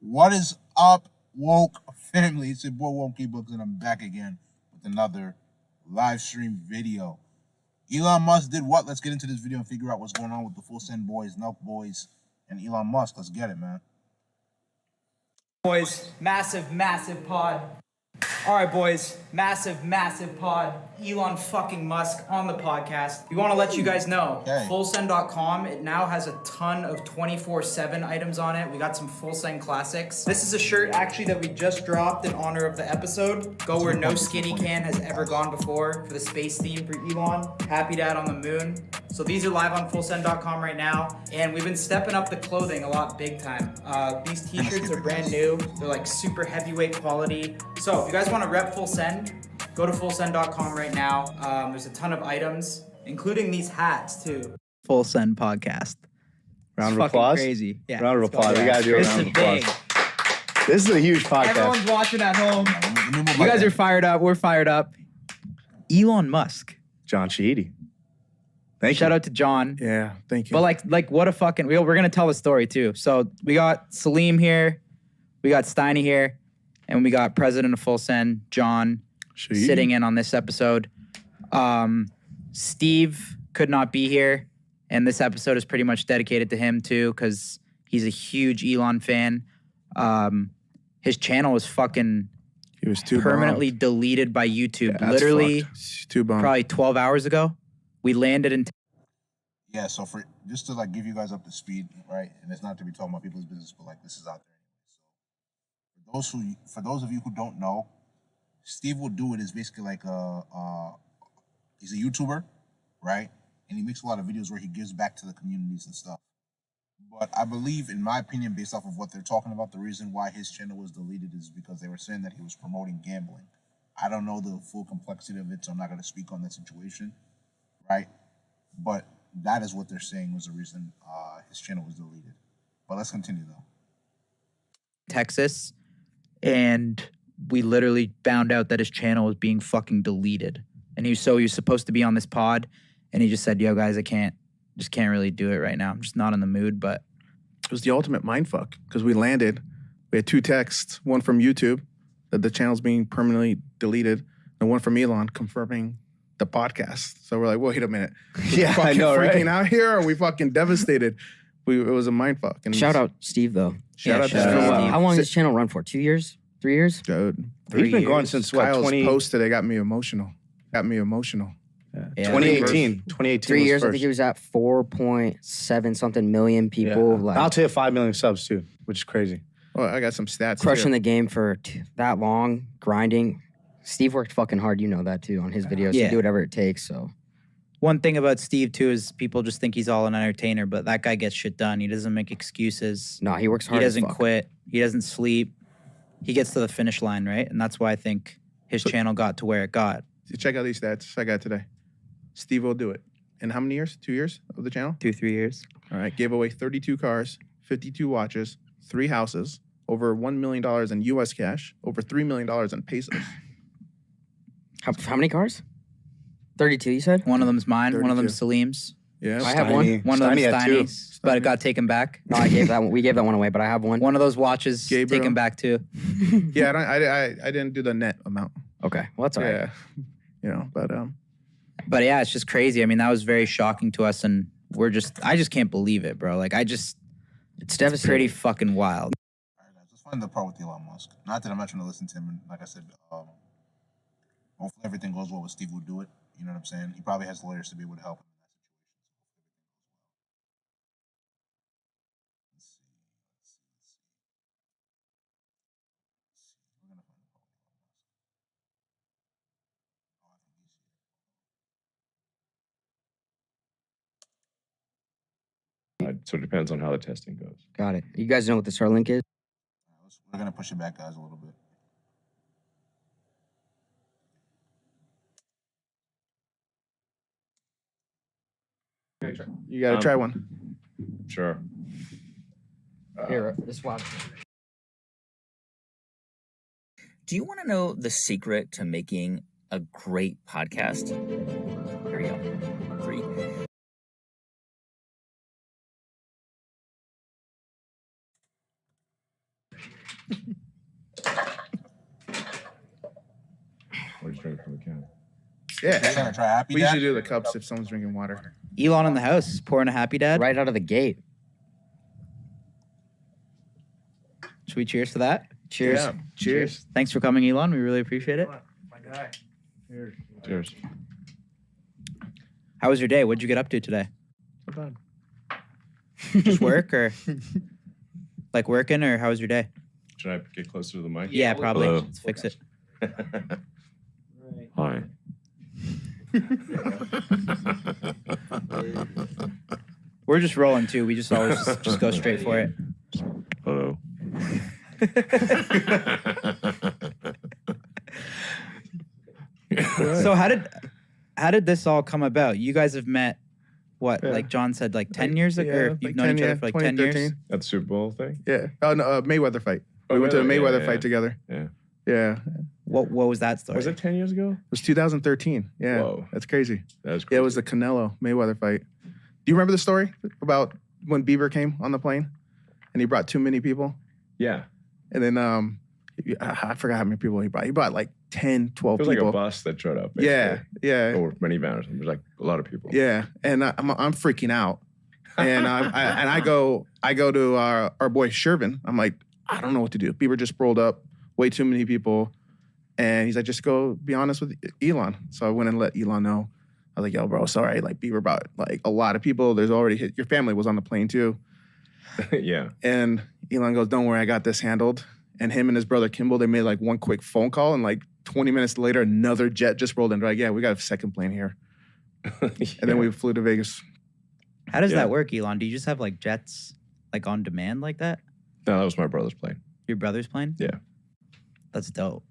What is up, woke family? It's your boy Wonky Books, and I'm back again with another live stream video. Elon Musk did what? Let's get into this video and figure out what's going on with the Full Send Boys, Nelk Boys, and Elon Musk. Let's get it, man. Boys, massive pod. All right, boys, massive pod. Elon fucking Musk on the podcast. We want to let you guys know, Okay. FullSend.com, it now has a ton of 24/7 items on it. We got some Full Send classics. This is a shirt actually that we just dropped in honor of the episode. Go where no skinny can has ever gone before for the space theme for Elon. Happy Dad on the moon. So these are live on FullSend.com right now, and we've been stepping up the clothing a lot big time. These t-shirts are brand new. They're like super heavyweight quality. So if you guys want to rep Full Send, go to FullSend.com right now. There's a ton of items, including these hats too. Full Send podcast. Round It's of applause. Crazy. Yeah. Round of let's go. applause. We gotta do a This round is of applause. big. This is a huge podcast. Everyone's watching at home. Let me move You my guys head. are fired up. We're fired up. Elon Musk. John Sheedy. Thank Shout you. out to John. Yeah, thank you. But like what a fucking we're gonna tell the story too. So we got Salim here, we got Steiny here, and we got President of Full Send, John, Sheedy. sitting in on this episode. Steve could not be here, and this episode is pretty much dedicated to him too, because he's a huge Elon fan. His channel was fucking He was too permanently bummed. deleted by YouTube. Yeah, that's Literally, fucked. He's too bummed. probably 12 hours ago. We landed in. Yeah, so for just to like give you guys up to speed, right? And it's not to be talking about people's business, but like this is out there anyway. So for those of you who don't know, Steve Will Do It is basically like he's a YouTuber, right? And he makes a lot of videos where he gives back to the communities and stuff. But I believe, in my opinion, based off of what they're talking about, the reason why his channel was deleted is because they were saying that he was promoting gambling. I don't know the full complexity of it, so I'm not going to speak on that situation, right? But that is what they're saying was the reason his channel was deleted. But let's continue, though. Texas, and we literally found out that his channel was being fucking deleted. And he was supposed to be on this pod, and he just said, "Yo, guys, I can't really do it right now. I'm just not in the mood." But It was the ultimate mindfuck because we landed. We had two texts, one from YouTube that the channel's being permanently deleted, and one from Elon confirming the podcast. So we're like, wait a minute. Yeah, I fucking know, right? freaking out here? Or are we fucking devastated? It was a mindfuck. And Shout out Steve though. Shout out to shout out Steve. Steve. How long does this channel run for? 2 years? 3 years? Dude. 3 He's been going years. since what? Kyle's 20, post today got me emotional. Yeah. 2018. 2018 3 was years. I first. think he was at 4.7 something million people. Yeah. Like I'll tell you 5 million subs too, which is crazy. Well, I got some stats crushing here. the game for that long, grinding. Steve worked fucking hard. You know that too on his videos. Yeah. To do whatever it takes. So one thing about Steve too is people just think he's all an entertainer, but that guy gets shit done. He doesn't make excuses. no, he works He hard. as doesn't fuck. quit. He doesn't sleep. He gets to the finish line, right? And that's why I think his channel got to where it got. Check out these stats I got today. Steve Will Do It. In how many years? 2 years of the channel? 2-3 years. All right. Gave away 32 cars, 52 watches, 3 houses, over $1 million in U.S. cash, over $3 million in pesos. How many cars? 32. You said. One of them's mine. One of 32. them's Salim's. Yeah. I have one. One of them's Steiny had two. Steiny's, but it got taken back. No, I gave that one. We gave that one away, but I have one. One of those watches Gabriel. taken back too. Yeah, I didn't do the net amount. Okay, well that's all right. Yeah. But yeah, it's just crazy. I mean, that was very shocking to us, and I just can't believe it, bro. Like, It's it's devastating. pretty fucking wild. All right, guys, let's find the part with Elon Musk. Not that I'm not trying to listen to him, and like I said, hopefully everything goes well with Steve Will Do It. You know what I'm saying? He probably has lawyers to be able to help him in that situation. Let's see. We're gonna find the part with Elon Musk. Oh, I think he's here. So it depends on how the testing goes. Got it. You guys know what the Starlink is? All right, we're gonna push it back, guys, a little bit. You got to try one. Sure. Here, just watch. Do you want to know the secret to making a great podcast? Here we go. 3. Or just drink from the can. Trying Yeah. to try Happy We Dad? usually do the cups if someone's drinking water. Elon in the house pouring a happy dad. Right out of the gate. Should we cheers to that? Cheers. Yeah. Cheers. Thanks for coming, Elon. We really appreciate it. My guy. Cheers. Cheers. How was your day? What'd you get up to today? Not bad. Just work or like working, or how was your day? Should I get closer to the mic? Yeah, probably. Hello. Let's fix it. Hi. We're just rolling too. We just always just go straight for it. Hello. So how did this all come about? You guys have met what, like John said, like 10 years ago? Or you've known each other for like 10 years? 2013. At the Super Bowl thing? Yeah. Oh, no, Mayweather fight. Oh, We went to a Mayweather, Mayweather yeah, fight yeah. together. Yeah. Yeah. What was that story? Was it 10 years ago? It was 2013. Yeah. Whoa. That's crazy. That was Yeah, crazy. it was the Canelo Mayweather fight. Do you remember the story about when Bieber came on the plane and he brought too many people? Yeah. And then I forgot how many people he brought. He brought like 10, 12 It was people. like a bus that showed up. Yeah, basically. yeah, Or minivan or something. There's like a lot of people. yeah. And I'm freaking out. And I go to our boy Shervin. I'm like, I don't know what to do. Bieber just rolled up, way too many people. And he's like, just go be honest with Elon. So I went and let Elon know. I was like, yo, bro, sorry. Like Bieber brought like a lot of people. There's already your family was on the plane too. Yeah. And Elon goes, don't worry, I got this handled. And him and his brother Kimball, they made like one quick phone call. And like 20 minutes later, another jet just rolled in. They're like, yeah, we got a second plane here. And then we flew to Vegas. How does Yeah. that work, Elon? Do you just have like jets like on demand like that? No, that was my brother's plane. Your brother's plane? Yeah. That's dope.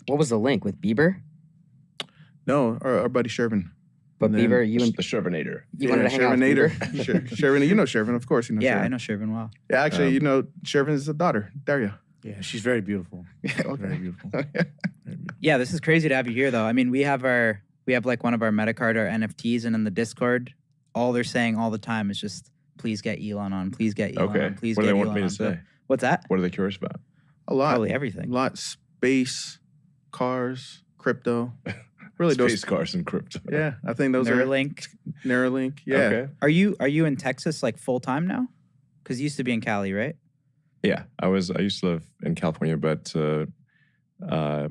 What was the link with Bieber? No, our buddy Shervin. But And then Bieber, you The Shervinator. wanted to hang out with Shervinator. Bieber? Shervin, you know Shervin, of course. You know Yeah, Shervin. I know Shervin well. Yeah, actually, you know Shervin's daughter, Daria. Yeah, she's very beautiful. Yeah, Very beautiful. Yeah, this is crazy to have you here though. I mean, we have like one of our Metacard, our NFTs, and in the Discord, all they're saying all the time is just please get Elon on, please get Elon Okay. on, please What do get they Elon want me on. to So- say? What's that? What are they curious about? A lot. Probably A everything. lot. Space, cars, crypto. Really, Space those. cars and crypto. Yeah, I think those Neuralink. are Neuralink. Yeah. Okay. Are you in Texas like full time now? Because you used to be in Cali, right? Yeah, I used to live in California, but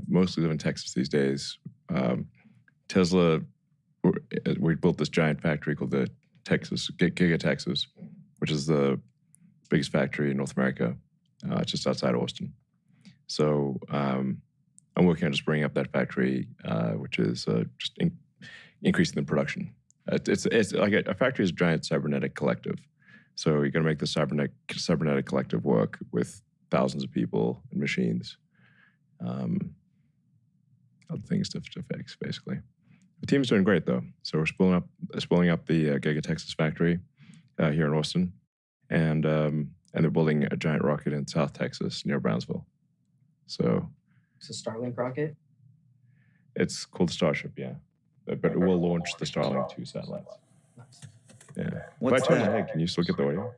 mostly live in Texas these days. Tesla, we built this giant factory called the Giga Texas, which is the biggest factory in North America, just outside Austin. So I'm working on just bringing up that factory, which is just increasing the production. It's like a factory is a giant cybernetic collective. So you're going to make the cybernetic collective work with thousands of people and machines, other things to fix, basically. The team's doing great, though. So we're spooling up the Giga Texas factory here in Austin, and they're building a giant rocket in South Texas near Brownsville. So It's a Starlink rocket. it's called Starship, yeah. But it will launch the Starlink 2 satellites. Yeah. What's if I turn my that? head, can you still get the audio?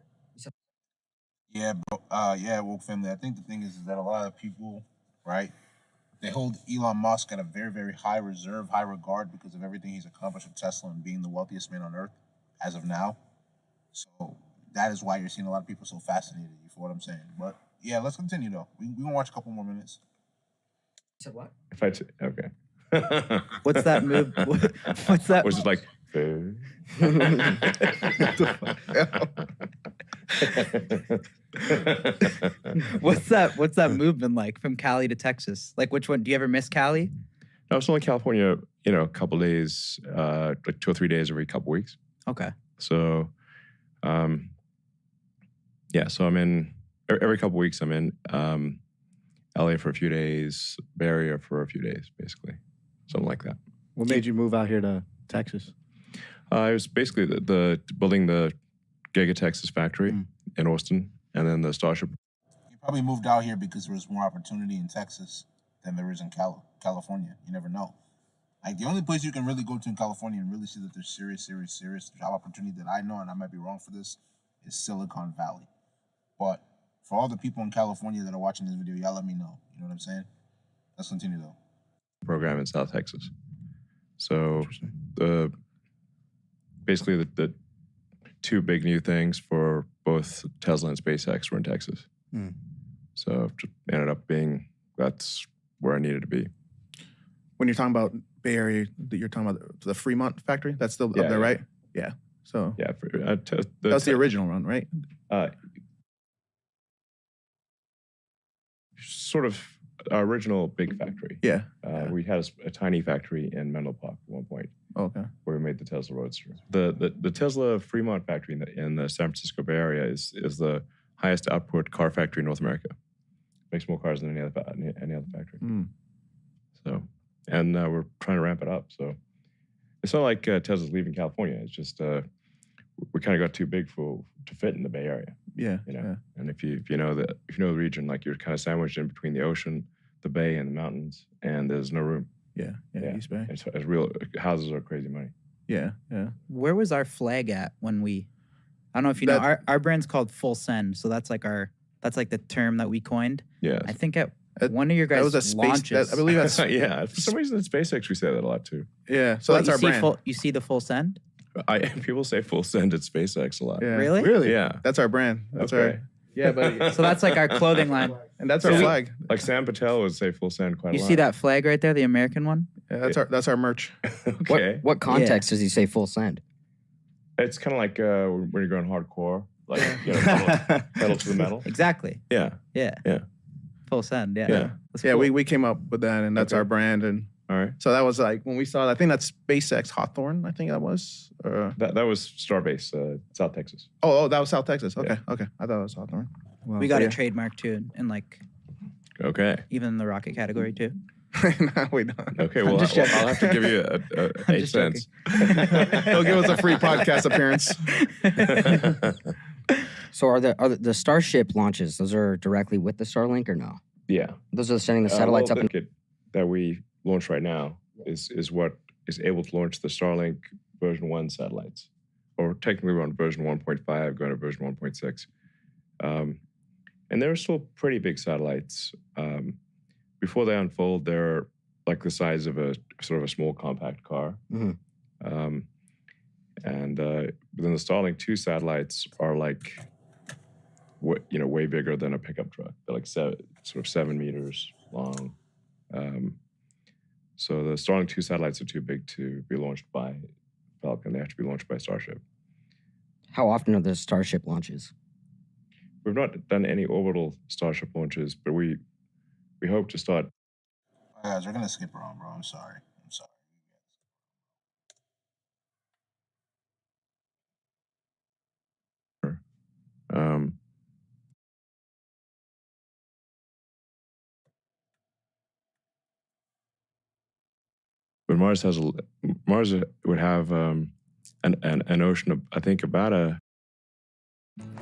Yeah, bro. Yeah, woke family. I think the thing is that a lot of people, right? They hold Elon Musk at a very, very high reserve, high regard because of everything he's accomplished with Tesla and being the wealthiest man on earth as of now. So that is why you're seeing a lot of people so fascinated. You feel what I'm saying? But yeah, let's continue though. We gonna watch a couple more minutes. You said what? Okay. What's that move? What's that? Was it like? What's that movement like from Cali to Texas? Like which one? Do you ever miss Cali? I was only in California, a couple days, like 2 or 3 days every couple weeks. Okay. So, so I'm in every couple weeks. I'm in LA for a few days, Bay Area for a few days, basically, something like that. What made you move out here to Texas? It was basically the building the Giga Texas factory in Austin, and then the Starship. You probably moved out here because there was more opportunity in Texas than there is in California. You never know. Like the only place you can really go to in California and really see that there's serious job opportunity that I know, and I might be wrong for this, is Silicon Valley. But For all the people in California that are watching this video, y'all let me know. You know what I'm saying? Let's continue though. Program in South Texas. So the basically the two big new things for both Tesla and SpaceX were in Texas. So it ended up being that's where I needed to be. When you're talking about Bay Area, you're talking about the Fremont factory. That's still up there, right? Yeah. So Yeah, that's the original one, right? Sort of our original big factory. Yeah. We had a tiny factory in Menlo Park at one point. Okay. Where we made the Tesla Roadster. The Tesla Fremont factory in the San Francisco Bay Area is the highest output car factory in North America. Makes more cars than any other factory. So, and we're trying to ramp it up. So it's not like Tesla's leaving California. It's just we kind of got too big to fit in the Bay Area. Yeah. You know, and if you know the region, like you're kind of sandwiched in between the ocean, the bay, and the mountains, and there's no room. Yeah. East Bay. It's real. Houses are crazy money. Yeah. Where was our flag at when we? I don't know if you know. Our brand's called Full Send, so that's like the term that we coined. Yeah. I think at one of your guys' that was a launches. I believe that's yeah. For some reason, at SpaceX we say that a lot too. Yeah. So that's our brand. You see the Full Send? People say Full Send at SpaceX a lot. Yeah. Really? Yeah. That's our brand. That's Okay. Yeah, but So that's like our clothing line. and that's our flag. Like Sam Patel would say Full Send quite a You lot. see that flag right there, the American one? Yeah, that's our merch. Okay. What context does he say full send? It's kind of like when you're going hardcore, like pedal to the metal. Exactly. Yeah. Yeah. Yeah. Full Send. Yeah. Yeah. That's Yeah, cool. we came up with that, and that's our brand. And All right. so that was like when we saw. I think that's SpaceX Hawthorne. I think that was. That was Starbase, South Texas. Oh, that was South Texas. Okay, Yeah. okay. I thought it was Hawthorne. Wow. We got So, a trademark too, and like Okay. even in the rocket category too. no, we don't. Okay. Well, I'll have to give you a 8 just cents. They'll give us a free podcast appearance. So are the Starship launches? Those are directly with the Starlink or no? Yeah. Those are sending the satellites up. The rocket that we launch right now is what is able to launch the Starlink version 1 satellites, or technically we're on version 1.5, going to version 1.6. And they're still pretty big satellites. Before they unfold, they're like the size of a sort of a small compact car. Mhm. And then the Starlink 2 satellites are like, way bigger than a pickup truck. They're like 7 meters long. So the Starlink 2 satellites are too big to be launched by Falcon. They have to be launched by Starship. How often are the Starship launches? We've not done any orbital Starship launches, but we hope to start. Guys, we're gonna skip around, bro. I'm sorry. But Mars would have an ocean of, I think, about a.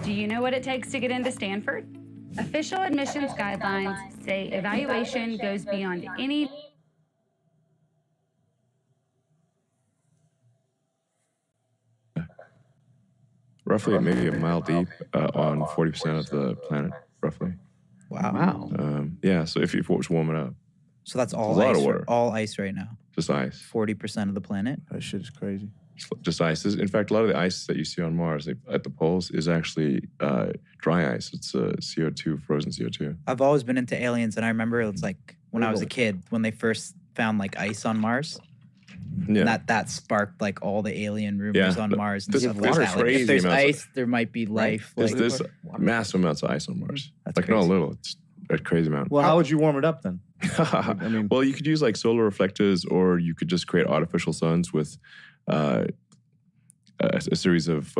Do you know what it takes to get into Stanford? Official admissions guidelines say evaluation goes beyond any. Roughly maybe a mile deep on 40% of the planet, roughly. Wow. Yeah, so if it's warming up, So that's all It's a lot ice. of water. All ice right now. just ice. 40% of the planet. That shit is crazy. Just ice. In fact, a lot of the ice that you see on Mars at the poles is actually dry ice. It's CO2, frozen CO2. I've always been into aliens, and I remember it's like when I was a kid when they first found like ice on Mars. Yeah. And that sparked like all the alien rumors Yeah, on Mars. And this- stuff this like is that. Like, crazy if there's amounts of- ice, there might be life. There's Like, this massive amounts of ice on Mars. That's like not a crazy. little. It's a crazy amount. Well, how would you warm it up then? I mean, Well, you could use like solar reflectors, or you could just create artificial suns with a series of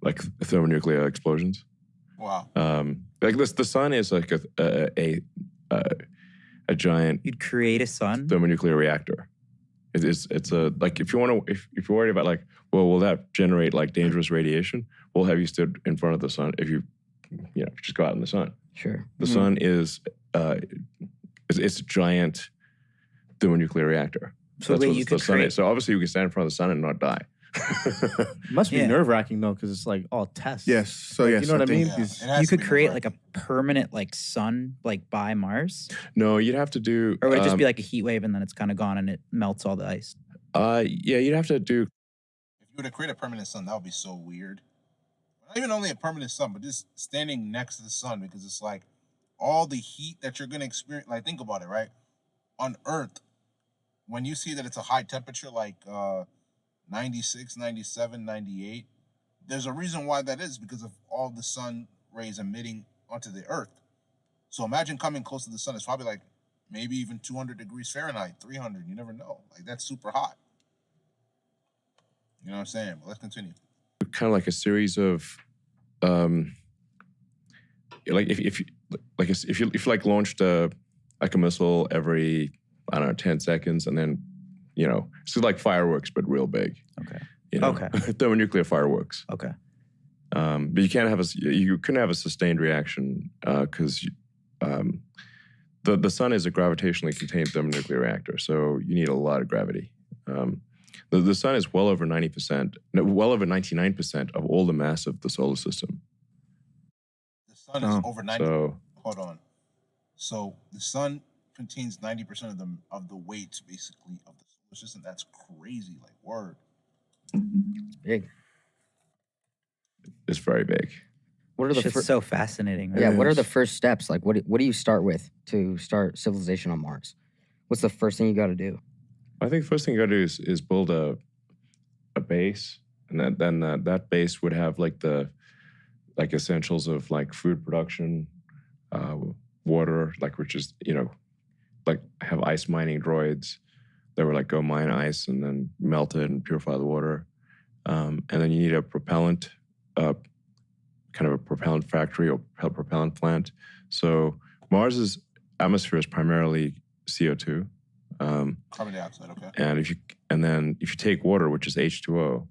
like thermonuclear explosions. Wow. Like this, the sun is like a giant you'd create a sun. thermonuclear reactor. It's a like if you want to if you're worried about like, well, will that generate like dangerous radiation? We'll have you stood in front of the sun if you just go out in the sun. Sure. The sun is it's a giant thermonuclear reactor. So That's wait, what you the could sun create. is. So obviously you can stand in front of the sun and not die. It must be Yeah. nerve wracking though, because it's like all tests. Yes. So Like, yes, you know what I think mean? Yeah, he's- it has You to could be create nerve-wracking. like a permanent like sun like by Mars, No, you'd have to do. or would it just be like a heat wave and then it's kind of gone and it melts all the ice? Yeah, you'd have to do. If you were to create a permanent sun, that would be so weird. Not even only a permanent sun, but just standing next to the sun, because it's like all the heat that you're gonna experience. Like, think about it, right? On Earth, when you see that it's a high temperature, like 96, 97, 98, there's a reason why that is, because of all the sun rays emitting onto the Earth. So imagine coming close to the sun. It's probably like maybe even 200 degrees Fahrenheit, 300. You never know. Like, that's super hot. You know what I'm saying? But let's continue. Kind of like a series of, like if you like launched like a missile every, I don't know, 10 seconds, and then, you know, it's like fireworks but real big. Okay. You know? Okay. Thermonuclear fireworks. Okay. But you can't have you couldn't have a sustained reaction because the sun is a gravitationally contained thermonuclear reactor, so you need a lot of gravity. The sun is well over 90%, well over 99% of all the mass of the solar system. The sun is over 90. So Hold on. So the sun contains 90% of the weight, basically, of the solar system. That's crazy. Like, word. Big. it's very big. What are the Shit's so fascinating. Right? yeah? What are the is. first steps? Like, what do you start with to start civilization on Mars? What's the first thing you got to do? I think the first thing you got to do is build a base, and then that base would have like the essentials of like food production, water, like, which is, you know, like have ice mining droids that would like go mine ice and then melt it and purify the water, and then you need a propellant, kind of a propellant factory or propellant plant. So Mars's atmosphere is primarily CO2. Carbon dioxide, okay. And if you take water, which is H2O,